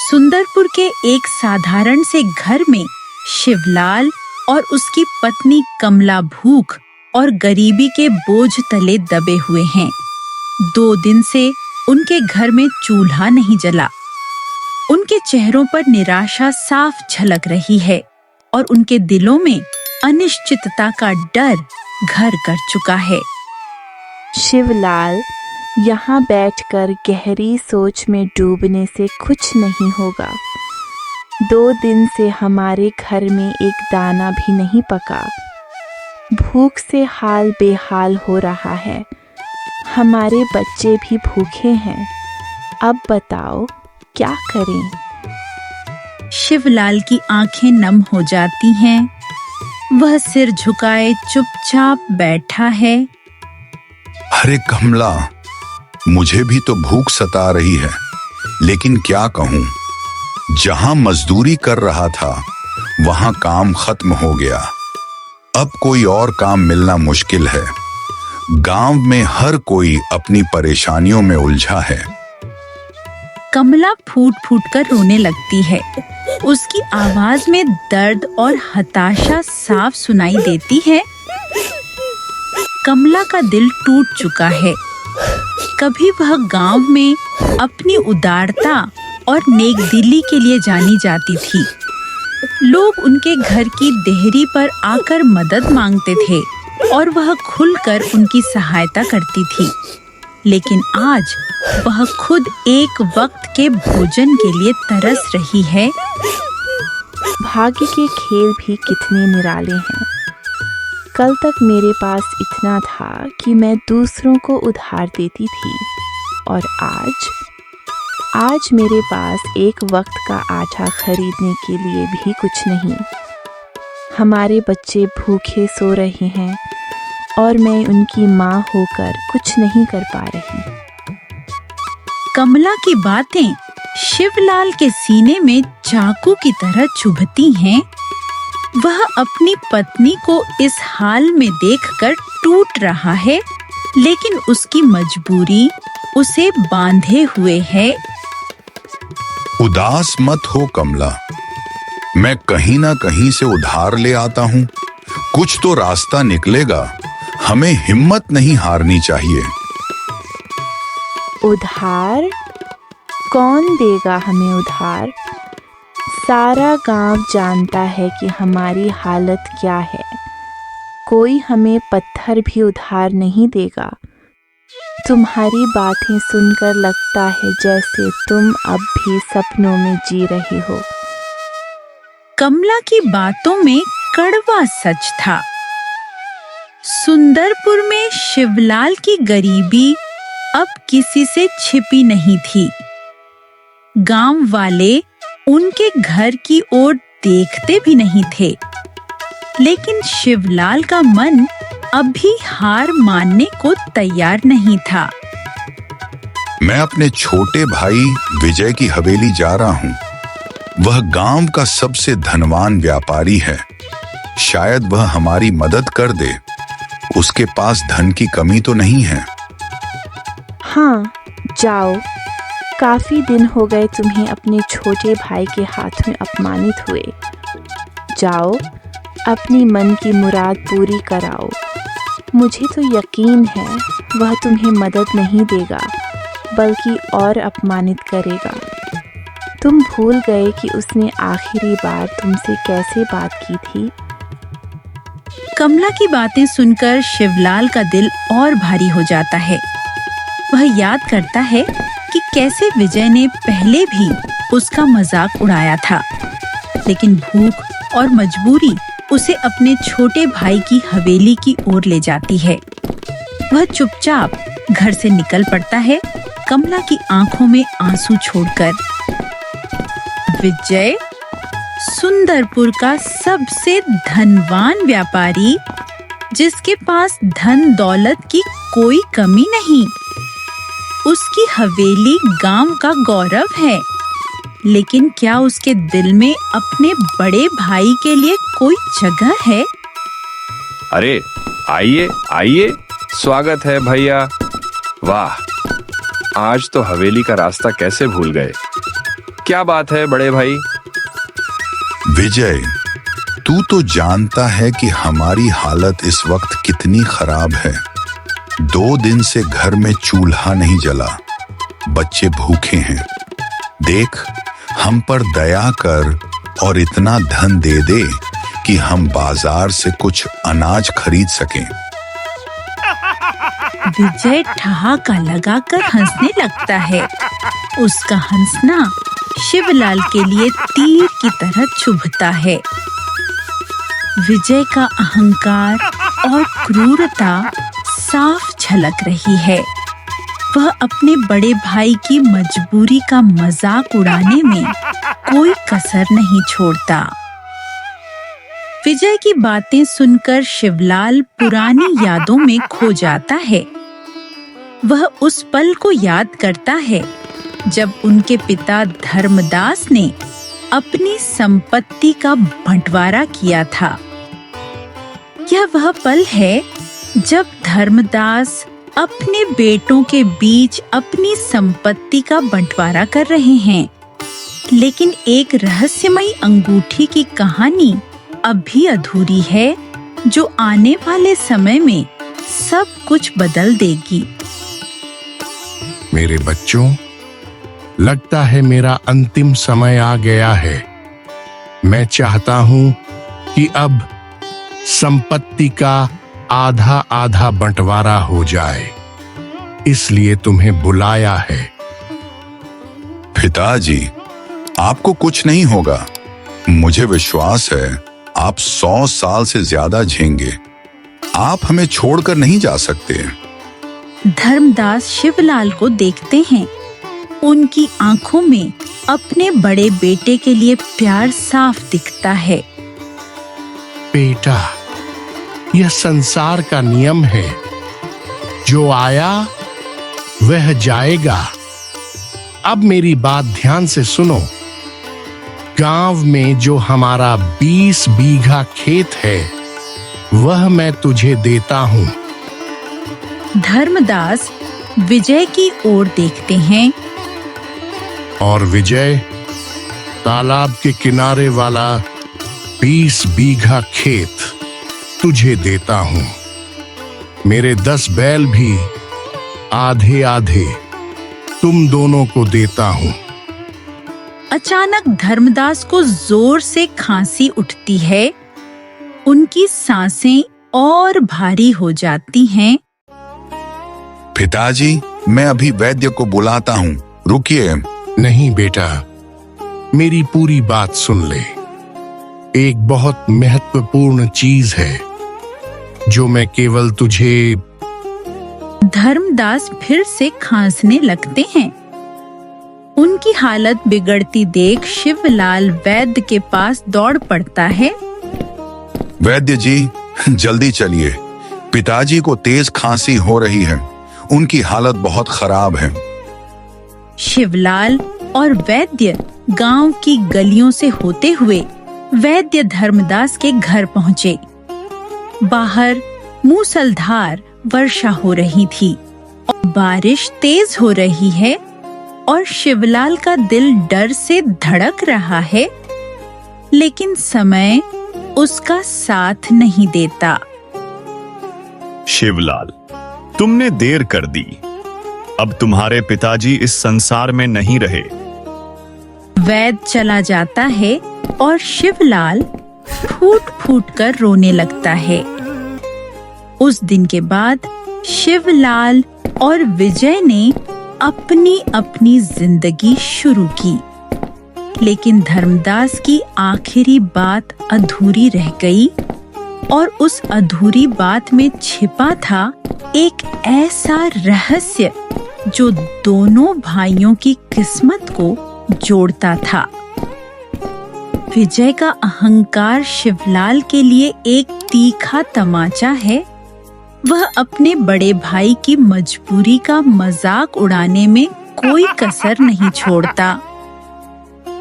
सुंदरपुर के एक साधारण से घर में शिवलाल और उसकी पत्नी कमला भूख और गरीबी के बोझ तले दबे हुए हैं। 2 दिन से उनके घर में चूल्हा नहीं जला। उनके चेहरों पर निराशा साफ झलक रही है और उनके दिलों में अनिश्चितता का डर घर कर चुका है। शिवलाल, यहाँ बैठकर गहरी सोच में डूबने से कुछ नहीं होगा। 2 दिन से हमारे घर में एक दाना भी नहीं पका। भूख से हाल बेहाल हो रहा है। हमारे बच्चे भी भूखे हैं। अब बताओ क्या करें? शिवलाल की आंखें नम हो जाती हैं। वह सिर झुकाए चुपचाप बैठा है। अरे कमला, मुझे भी तो भूख सता रही है, लेकिन क्या कहूं? जहां मजदूरी कर रहा था वहां काम खत्म हो गया। अब कोई और काम मिलना मुश्किल है। गांव में हर कोई अपनी परेशानियों में उलझा है। कमला फूट फूट कर रोने लगती है। उसकी आवाज में दर्द और हताशा साफ सुनाई देती है। कमला का दिल टूट चुका है। कभी वह गांव में अपनी उदारता और नेकदिली के लिए जानी जाती थी। लोग उनके घर की देहरी पर आकर मदद मांगते थे और वह खुलकर उनकी सहायता करती थी। लेकिन आज वह खुद एक वक्त के भोजन के लिए तरस रही है। भाग्य के खेल भी कितने निराले हैं। कल तक मेरे पास इतना था कि मैं दूसरों को उधार देती थी, और आज मेरे पास एक वक्त का आटा खरीदने के लिए भी कुछ नहीं। हमारे बच्चे भूखे सो रहे हैं और मैं उनकी माँ होकर कुछ नहीं कर पा रही। कमला की बातें शिवलाल के सीने में चाकू की तरह चुभती हैं। वह अपनी पत्नी को इस हाल में देखकर टूट रहा है, लेकिन उसकी मजबूरी उसे बांधे हुए है। उदास मत हो कमला, मैं कहीं ना कहीं से उधार ले आता हूँ। कुछ तो रास्ता निकलेगा। हमें हिम्मत नहीं हारनी चाहिए। उधार? कौन देगा हमें उधार? सारा गांव जानता है कि हमारी हालत क्या है। कोई हमें पत्थर भी उधार नहीं देगा। तुम्हारी बातें सुनकर लगता है जैसे तुम अब भी सपनों में जी रही हो। कमला की बातों में कड़वा सच था। सुंदरपुर में शिवलाल की गरीबी अब किसी से छिपी नहीं थी। गांव वाले उनके घर की ओर देखते भी नहीं थे, लेकिन शिवलाल का मन अभी हार मानने को तैयार नहीं था। मैं अपने छोटे भाई विजय की हवेली जा रहा हूँ। वह गांव का सबसे धनवान व्यापारी है। शायद वह हमारी मदद कर दे। उसके पास धन की कमी तो नहीं है। हाँ, जाओ। काफी दिन हो गए तुम्हें अपने छोटे भाई के हाथ में अपमानित हुए। जाओ, अपनी मन की मुराद पूरी कराओ। मुझे तो यकीन है वह तुम्हें मदद नहीं देगा, बल्कि और अपमानित करेगा। तुम भूल गए कि उसने आखिरी बार तुमसे कैसे बात की थी? कमला की बातें सुनकर शिवलाल का दिल और भारी हो जाता है। वह याद करता है कि कैसे विजय ने पहले भी उसका मजाक उड़ाया था, लेकिन भूख और मजबूरी उसे अपने छोटे भाई की हवेली की ओर ले जाती है। वह चुपचाप घर से निकल पड़ता है, कमला की आंखों में आंसू छोड़कर। विजय, सुंदरपुर का सबसे धनवान व्यापारी, जिसके पास धन दौलत की कोई कमी नहीं। उसकी हवेली गांव का गौरव है, लेकिन क्या उसके दिल में अपने बड़े भाई के लिए कोई जगह है? अरे आइए आइए, स्वागत है भैया। वाह, आज तो हवेली का रास्ता कैसे भूल गए। क्या बात है बड़े भाई? विजय, तू तो जानता है कि हमारी हालत इस वक्त कितनी खराब है। 2 दिन से घर में चूल्हा नहीं जला, बच्चे भूखे हैं। देख, हम पर दया कर और इतना धन दे दे कि हम बाजार से कुछ अनाज खरीद सकें। विजय ठहाका लगाकर हंसने लगता है। उसका हंसना शिवलाल के लिए तीर की तरह चुभता है। विजय का अहंकार और क्रूरता साफ झलक रही है। वह अपने बड़े भाई की मजबूरी का मजाक उड़ाने में कोई कसर नहीं छोड़ता। विजय की बातें सुनकर शिवलाल पुरानी यादों में खो जाता है। वह उस पल को याद करता है जब उनके पिता धर्मदास ने अपनी संपत्ति का बंटवारा किया था। यह वह पल है जब धर्मदास अपने बेटों के बीच अपनी संपत्ति का बंटवारा कर रहे हैं, लेकिन एक रहस्यमयी अंगूठी की कहानी अभी अधूरी है जो आने वाले समय में सब कुछ बदल देगी। मेरे बच्चों, लगता है मेरा अंतिम समय आ गया है। मैं चाहता हूं कि अब संपत्ति का आधा आधा बंटवारा हो जाए, इसलिए तुम्हें बुलाया है। पिताजी, आपको कुछ नहीं होगा। मुझे विश्वास है आप 100 साल से ज्यादा झेंगे। आप हमें छोड़कर नहीं जा सकते। धर्मदास शिवलाल को देखते हैं। उनकी आंखों में अपने बड़े बेटे के लिए प्यार साफ दिखता है। बेटा, यह संसार का नियम है। जो आया वह जाएगा। अब मेरी बात ध्यान से सुनो। गांव में जो हमारा 20 बीघा खेत है, वह मैं तुझे देता हूं। धर्मदास विजय की ओर देखते हैं। और विजय, तालाब के किनारे वाला 20 बीघा खेत तुझे देता हूं। मेरे 10 बैल भी आधे आधे तुम दोनों को देता हूं। अचानक धर्मदास को जोर से खांसी उठती है। उनकी सांसें और भारी हो जाती हैं। पिताजी, मैं अभी वैद्य को बुलाता हूँ, रुकिए। नहीं बेटा, मेरी पूरी बात सुन ले। एक बहुत महत्वपूर्ण चीज है जो मैं केवल तुझे। धर्मदास फिर से खांसने लगते हैं। उनकी हालत बिगड़ती देख शिवलाल वैद्य के पास दौड़ पड़ता है। वैद्य जी, जल्दी चलिए। पिताजी को तेज खांसी हो रही है। उनकी हालत बहुत खराब है। शिवलाल और वैद्य गांव की गलियों से होते हुए वैद्य धर्मदास के घर पहुंचे। बाहर मूसलधार वर्षा हो रही थी और बारिश तेज हो रही है और शिवलाल का दिल डर से धड़क रहा है, लेकिन समय उसका साथ नहीं देता। शिवलाल, तुमने देर कर दी। अब तुम्हारे पिताजी इस संसार में नहीं रहे। वैद्य चला जाता है और शिवलाल फूट फूट कर रोने लगता है। उस दिन के बाद शिवलाल और विजय ने अपनी अपनी जिंदगी शुरू की, लेकिन धर्मदास की आखिरी बात अधूरी रह गई और उस अधूरी बात में छिपा था एक ऐसा रहस्य जो दोनों भाइयों की किस्मत को जोड़ता था। विजय का अहंकार शिवलाल के लिए एक तीखा तमाचा है। वह अपने बड़े भाई की मजबूरी का मजाक उड़ाने में कोई कसर नहीं छोड़ता।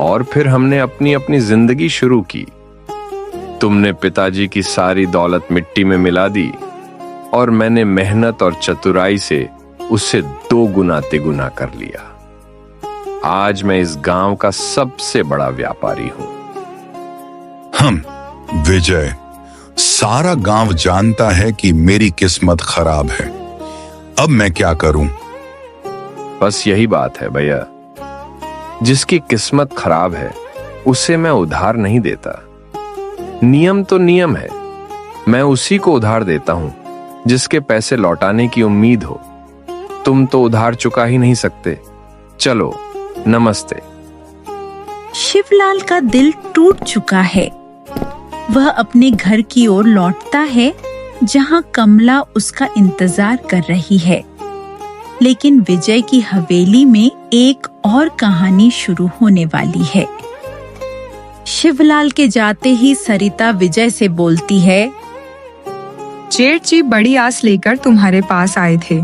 और फिर हमने अपनी अपनी जिंदगी शुरू की। तुमने पिताजी की सारी दौलत मिट्टी में मिला दी और मैंने मेहनत और चतुराई से उसे 2 गुना तिगुना कर लिया। आज मैं इस गांव का सबसे बड़ा व्यापारी हूं। विजय, सारा गांव जानता है कि मेरी किस्मत खराब है। अब मैं क्या करूं? बस यही बात है भैया, जिसकी किस्मत खराब है उसे मैं उधार नहीं देता। नियम तो नियम है, मैं उसी को उधार देता हूं जिसके पैसे लौटाने की उम्मीद हो। तुम तो उधार चुका ही नहीं सकते। चलो, नमस्ते। शिवलाल का दिल टूट चुका है। वह अपने घर की ओर लौटता है जहां कमला उसका इंतजार कर रही है। लेकिन विजय की हवेली में एक और कहानी शुरू होने वाली है। शिवलाल के जाते ही सरिता विजय से बोलती है, जेठ जी बड़ी आस लेकर तुम्हारे पास आए थे।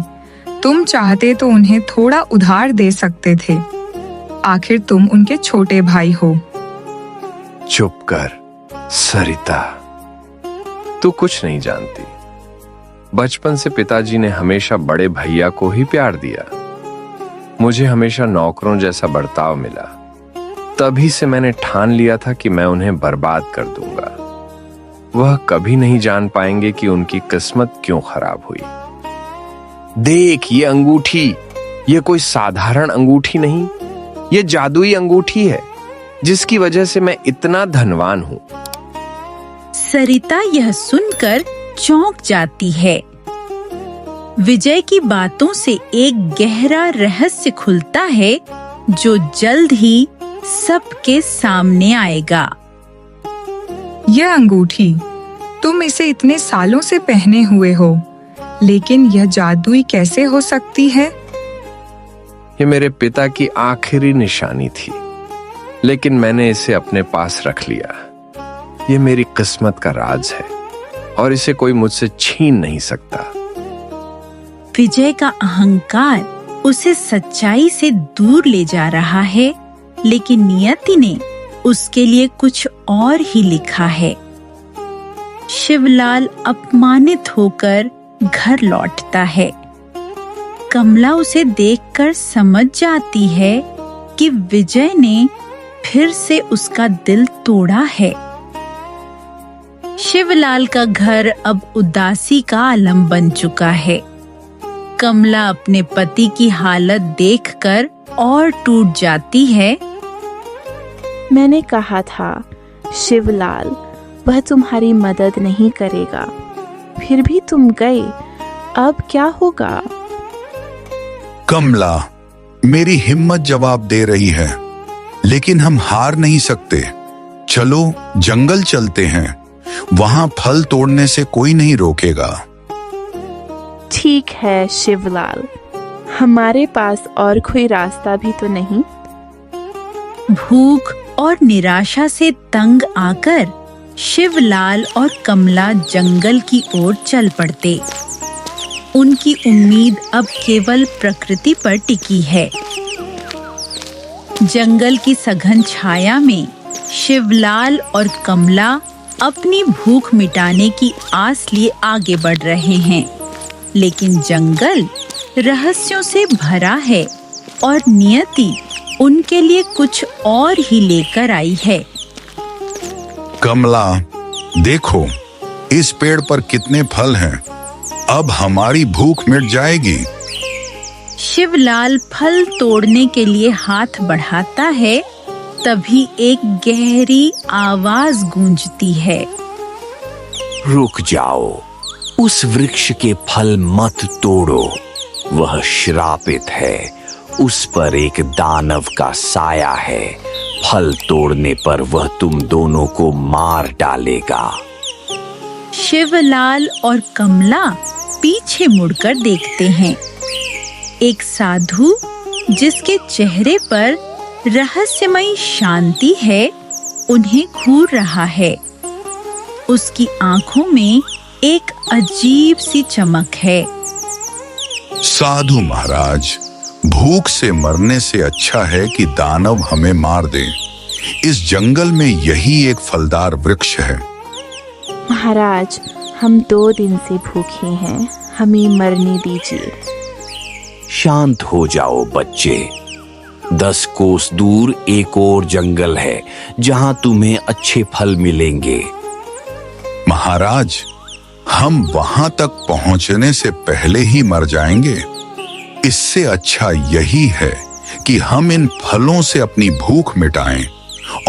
तुम चाहते तो उन्हें थोड़ा उधार दे सकते थे। आखिर तुम उनके छोटे भाई हो। चुप कर सरिता, तू कुछ नहीं जानती। बचपन से पिताजी ने हमेशा बड़े भैया को ही प्यार दिया। मुझे हमेशा नौकरों जैसा बर्ताव मिला। तभी से मैंने ठान लिया था कि मैं उन्हें बर्बाद कर दूंगा। वह कभी नहीं जान पाएंगे कि उनकी किस्मत क्यों खराब हुई। देख ये अंगूठी, ये कोई साधारण अंगूठी नहीं, ये जादुई अंगूठी है जिसकी वजह से मैं इतना धनवान हूं। सरिता यह सुनकर चौंक जाती है। विजय की बातों से एक गहरा रहस्य खुलता है जो जल्द ही सबके सामने आएगा। यह अंगूठी तुम इसे इतने सालों से पहने हुए हो, लेकिन यह जादुई कैसे हो सकती है? ये मेरे पिता की आखिरी निशानी थी, लेकिन मैंने इसे अपने पास रख लिया। ये मेरी किस्मत का राज है और इसे कोई मुझसे छीन नहीं सकता। विजय का अहंकार उसे सच्चाई से दूर ले जा रहा है, लेकिन नियति ने उसके लिए कुछ और ही लिखा है। शिवलाल अपमानित होकर घर लौटता है। कमला उसे देखकर समझ जाती है कि विजय ने फिर से उसका दिल तोड़ा है। शिवलाल का घर अब उदासी का आलम बन चुका है। कमला अपने पति की हालत देखकर और टूट जाती है। मैंने कहा था शिवलाल, वह तुम्हारी मदद नहीं करेगा, फिर भी तुम गए। अब क्या होगा? कमला, मेरी हिम्मत जवाब दे रही है, लेकिन हम हार नहीं सकते। चलो जंगल चलते हैं, वहां फल तोड़ने से कोई नहीं रोकेगा। ठीक है शिवलाल, हमारे पास और कोई रास्ता भी तो नहीं। भूख और निराशा से तंग आकर शिवलाल और कमला जंगल की ओर चल पड़ते। उनकी उम्मीद अब केवल प्रकृति पर टिकी है। जंगल की सघन छाया में शिवलाल और कमला अपनी भूख मिटाने की आस लिए आगे बढ़ रहे हैं, लेकिन जंगल रहस्यों से भरा है और नियति उनके लिए कुछ और ही लेकर आई है। कमला, देखो इस पेड़ पर कितने फल हैं। अब हमारी भूख मिट जाएगी। शिवलाल फल तोड़ने के लिए हाथ बढ़ाता है, तभी एक गहरी आवाज गूंजती है। रुक जाओ, उस वृक्ष के फल मत तोड़ो, वह श्रापित है। उस पर एक दानव का साया है। फल तोड़ने पर वह तुम दोनों को मार डालेगा। शिवलाल और कमला पीछे मुड़कर देखते हैं। एक साधु जिसके चेहरे पर रहस्यमयी शांति है, उन्हें घूर रहा है। उसकी आंखों में एक अजीब सी चमक है। साधु महाराज, भूख से मरने से अच्छा है कि दानव हमें मार दे। इस जंगल में यही एक फलदार वृक्ष है। महाराज, हम 2 दिन से भूखे हैं, हमें मरने दीजिए। शांत हो जाओ बच्चे, 10 कोस दूर एक और जंगल है जहां तुम्हें अच्छे फल मिलेंगे। महाराज, हम वहां तक पहुंचने से पहले ही मर जाएंगे। इससे अच्छा यही है कि हम इन फलों से अपनी भूख मिटाएं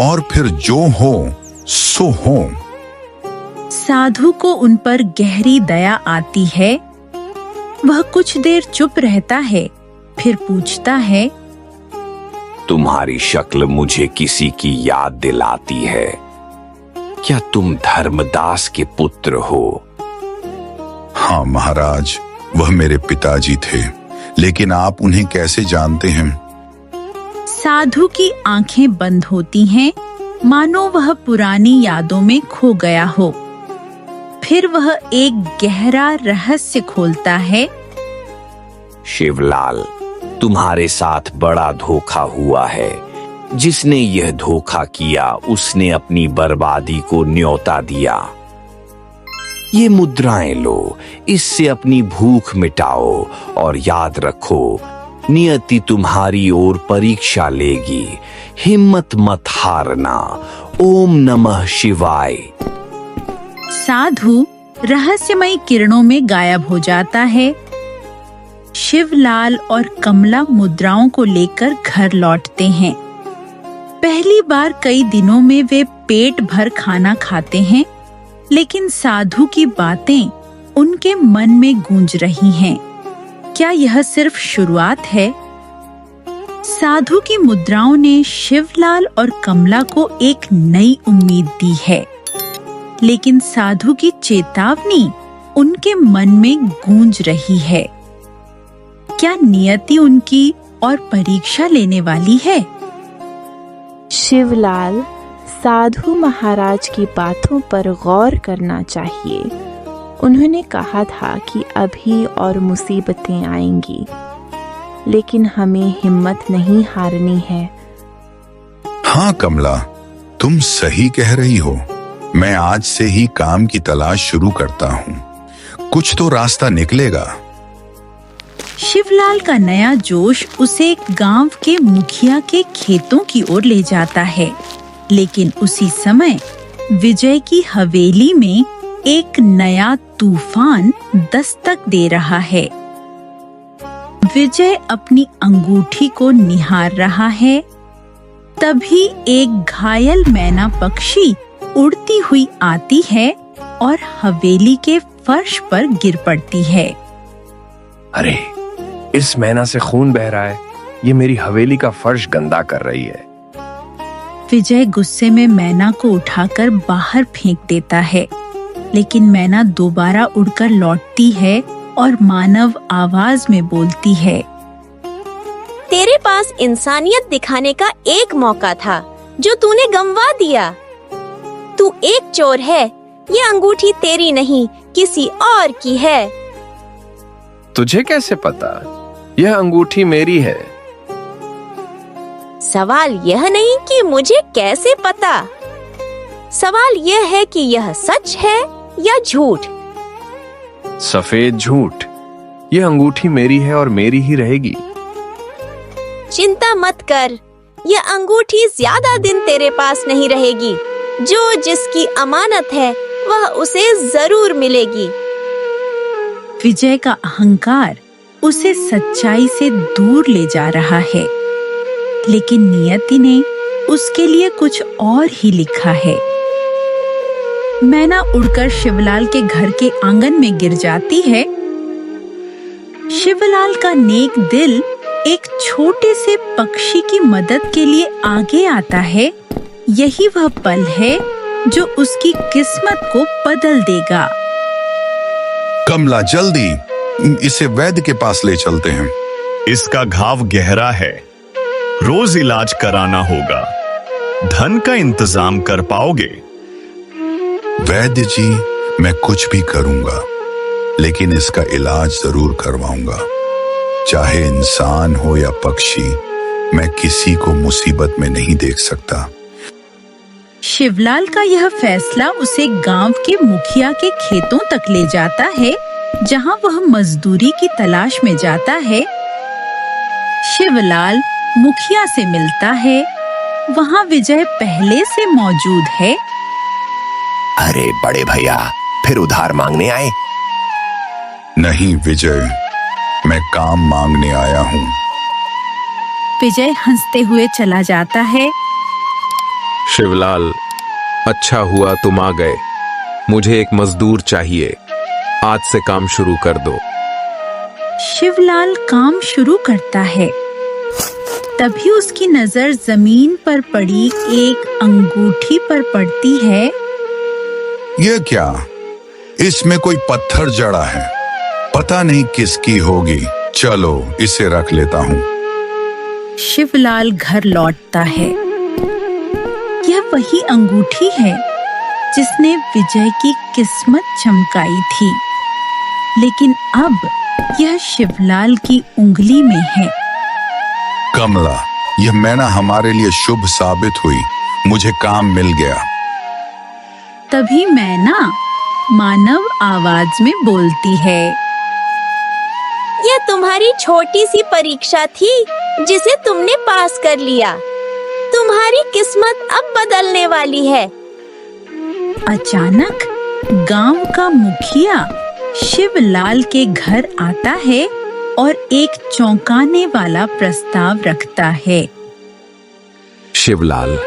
और फिर जो हो सो हो। साधु को उन पर गहरी दया आती है। वह कुछ देर चुप रहता है, फिर पूछता है, तुम्हारी शक्ल मुझे किसी की याद दिलाती है। क्या तुम धर्मदास के पुत्र हो? हाँ महाराज, वह मेरे पिताजी थे, लेकिन आप उन्हें कैसे जानते हैं? साधु की आंखें बंद होती हैं, मानो वह पुरानी यादों में खो गया हो। फिर वह एक गहरा रहस्य खोलता है। शिवलाल, तुम्हारे साथ बड़ा धोखा हुआ है। जिसने यह धोखा किया उसने अपनी बर्बादी को न्योता दिया। ये मुद्राएं लो, इससे अपनी भूख मिटाओ और याद रखो, नियति तुम्हारी ओर परीक्षा लेगी। हिम्मत मत हारना। ओम नमः शिवाय। साधु रहस्यमयी किरणों में गायब हो जाता है। शिवलाल और कमला मुद्राओं को लेकर घर लौटते हैं। पहली बार कई दिनों में वे पेट भर खाना खाते हैं, लेकिन साधु की बातें उनके मन में गूंज रही हैं। क्या यह सिर्फ शुरुआत है? साधु की मुद्राओं ने शिवलाल और कमला को एक नई उम्मीद दी है, लेकिन साधु की चेतावनी उनके मन में गूंज रही है। क्या नियति उनकी और परीक्षा लेने वाली है? शिवलाल, साधु महाराज की बातों पर गौर करना चाहिए। उन्होंने कहा था कि अभी और मुसीबतें आएंगी, लेकिन हमें हिम्मत नहीं हारनी है। हाँ कमला, तुम सही कह रही हो। मैं आज से ही काम की तलाश शुरू करता हूँ। कुछ तो रास्ता निकलेगा। शिवलाल का नया जोश उसे गांव के मुखिया के खेतों की ओर ले जाता है, लेकिन उसी समय विजय की हवेली में एक नया तूफान दस्तक दे रहा है। विजय अपनी अंगूठी को निहार रहा है। तभी एक घायल मैना पक्षी उड़ती हुई आती है और हवेली के फर्श पर गिर पड़ती है। अरे, इस मैना से खून बह रहा है। ये मेरी हवेली का फर्श गंदा कर रही है। विजय गुस्से में मैना को उठाकर बाहर फेंक देता है, लेकिन मैना दोबारा उड़कर लौटती है और मानव आवाज में बोलती है, तेरे पास इंसानियत दिखाने का एक मौका था, जो तूने गंवा दिया। तू एक चोर है। ये अंगूठी तेरी नहीं, किसी और की है। तुझे कैसे पता? यह अंगूठी मेरी है। सवाल यह नहीं कि मुझे कैसे पता। सवाल यह है कि यह सच है या झूठ। सफेद झूठ। यह अंगूठी मेरी है और मेरी ही रहेगी। चिंता मत कर, यह अंगूठी ज्यादा दिन तेरे पास नहीं रहेगी। जो जिसकी अमानत है वह उसे जरूर मिलेगी। विजय का अहंकार उसे सच्चाई से दूर ले जा रहा है, लेकिन नियति ने उसके लिए कुछ और ही लिखा है। मैना उड़कर शिवलाल के घर के आंगन में गिर जाती है। शिवलाल का नेक दिल एक छोटे से पक्षी की मदद के लिए आगे आता है। यही वह पल है जो उसकी किस्मत को बदल देगा। कमला, जल्दी इसे वैद्य के पास ले चलते हैं। इसका घाव गहरा है, रोज इलाज कराना होगा। धन का इंतजाम कर पाओगे? वैद्य जी, मैं कुछ भी करूंगा, लेकिन इसका इलाज जरूर करवाऊंगा। चाहे इंसान हो या पक्षी, मैं किसी को मुसीबत में नहीं देख सकता। शिवलाल का यह फैसला उसे गांव के मुखिया के खेतों तक ले जाता है, जहां वह मजदूरी की तलाश में जाता है। शिवलाल मुखिया से मिलता है। वहाँ विजय पहले से मौजूद है। अरे बड़े भैया, फिर उधार मांगने आए? नहीं विजय, मैं काम मांगने आया हूँ। विजय हंसते हुए चला जाता है। शिवलाल, अच्छा हुआ तुम आ गए। मुझे एक मजदूर चाहिए। आज से काम शुरू कर दो। शिवलाल काम शुरू करता है। तभी उसकी नजर जमीन पर पड़ी एक अंगूठी पर पड़ती है। ये क्या? इसमें कोई पत्थर जड़ा है, पता नहीं किसकी होगी। चलो इसे रख लेता हूँ। शिवलाल घर लौटता है। यह वही अंगूठी है जिसने विजय की किस्मत चमकाई थी, लेकिन अब यह शिवलाल की उंगली में है। कमला, यह मैना हमारे लिए शुभ साबित हुई। मुझे काम मिल गया। तभी मैना मानव आवाज में बोलती है। यह तुम्हारी छोटी सी परीक्षा थी जिसे तुमने पास कर लिया। तुम्हारी किस्मत अब बदलने वाली है। अचानक गांव का मुखिया शिवलाल के घर आता है और एक चौंकाने वाला प्रस्ताव रखता है। शिवलाल,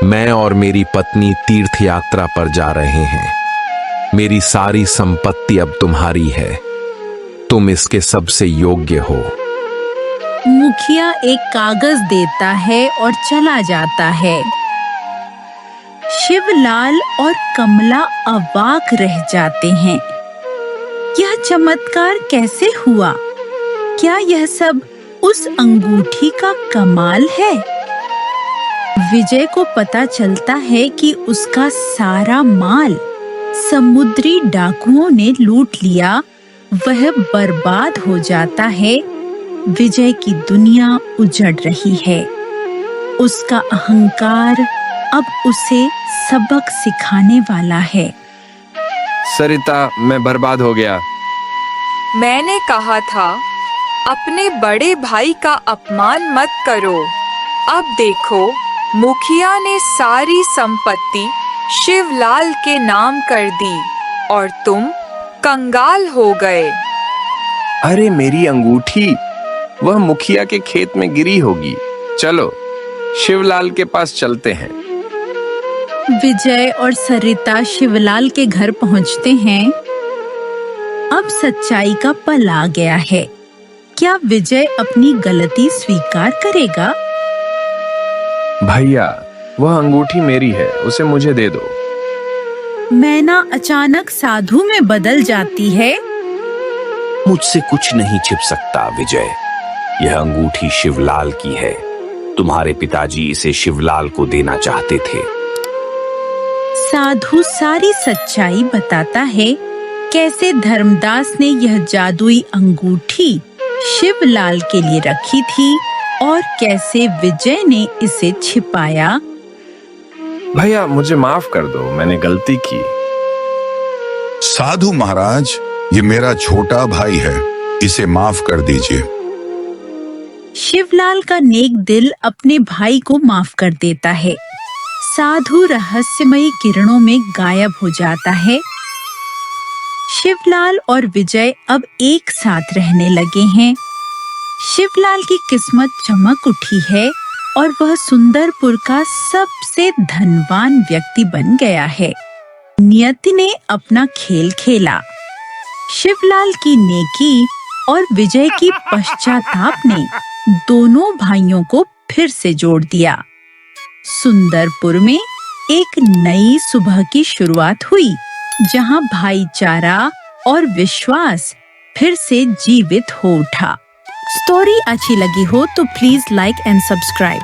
मैं और मेरी पत्नी तीर्थ यात्रा पर जा रहे हैं। मेरी सारी संपत्ति अब तुम्हारी है। तुम इसके सबसे योग्य हो। मुखिया एक कागज देता है और चला जाता है। शिवलाल और कमला अवाक रह जाते हैं। यह चमत्कार कैसे हुआ? क्या यह सब उस अंगूठी का कमाल है? विजय को पता चलता है कि उसका सारा माल समुद्री डाकुओं ने लूट लिया। वह बर्बाद हो जाता है। विजय की दुनिया उजड़ रही है। उसका अहंकार अब उसे सबक सिखाने वाला है। सरिता, मैं बर्बाद हो गया। मैंने कहा था अपने बड़े भाई का अपमान मत करो। अब देखो, मुखिया ने सारी संपत्ति शिवलाल के नाम कर दी और तुम कंगाल हो गए। अरे मेरी अंगूठी, वह मुखिया के खेत में गिरी होगी। चलो शिवलाल के पास चलते हैं। विजय और सरिता शिवलाल के घर पहुंचते हैं। अब सच्चाई का पल आ गया है। क्या विजय अपनी गलती स्वीकार करेगा? भैया, वह अंगूठी मेरी है, उसे मुझे दे दो। मैना अचानक साधु में बदल जाती है। मुझसे कुछ नहीं छिप सकता विजय। यह अंगूठी शिवलाल की है। तुम्हारे पिताजी इसे शिवलाल को देना चाहते थे। साधु सारी सच्चाई बताता है। कैसे धर्मदास ने यह जादुई अंगूठी शिवलाल के लिए रखी थी और कैसे विजय ने इसे छिपाया। भैया, मुझे माफ कर दो, मैंने गलती की। साधु महाराज, ये मेरा छोटा भाई है, इसे माफ कर दीजिए। शिवलाल का नेक दिल अपने भाई को माफ कर देता है। साधु रहस्यमयी किरणों में गायब हो जाता है। शिवलाल और विजय अब एक साथ रहने लगे हैं। शिवलाल की किस्मत चमक उठी है और वह सुंदरपुर का सबसे धनवान व्यक्ति बन गया है। नियति ने अपना खेल खेला। शिवलाल की नेकी और विजय की पश्चाताप ने दोनों भाइयों को फिर से जोड़ दिया। सुंदरपुर में एक नई सुबह की शुरुआत हुई, जहां भाईचारा और विश्वास फिर से जीवित हो उठा। स्टोरी अच्छी लगी हो तो प्लीज लाइक एंड सब्सक्राइब।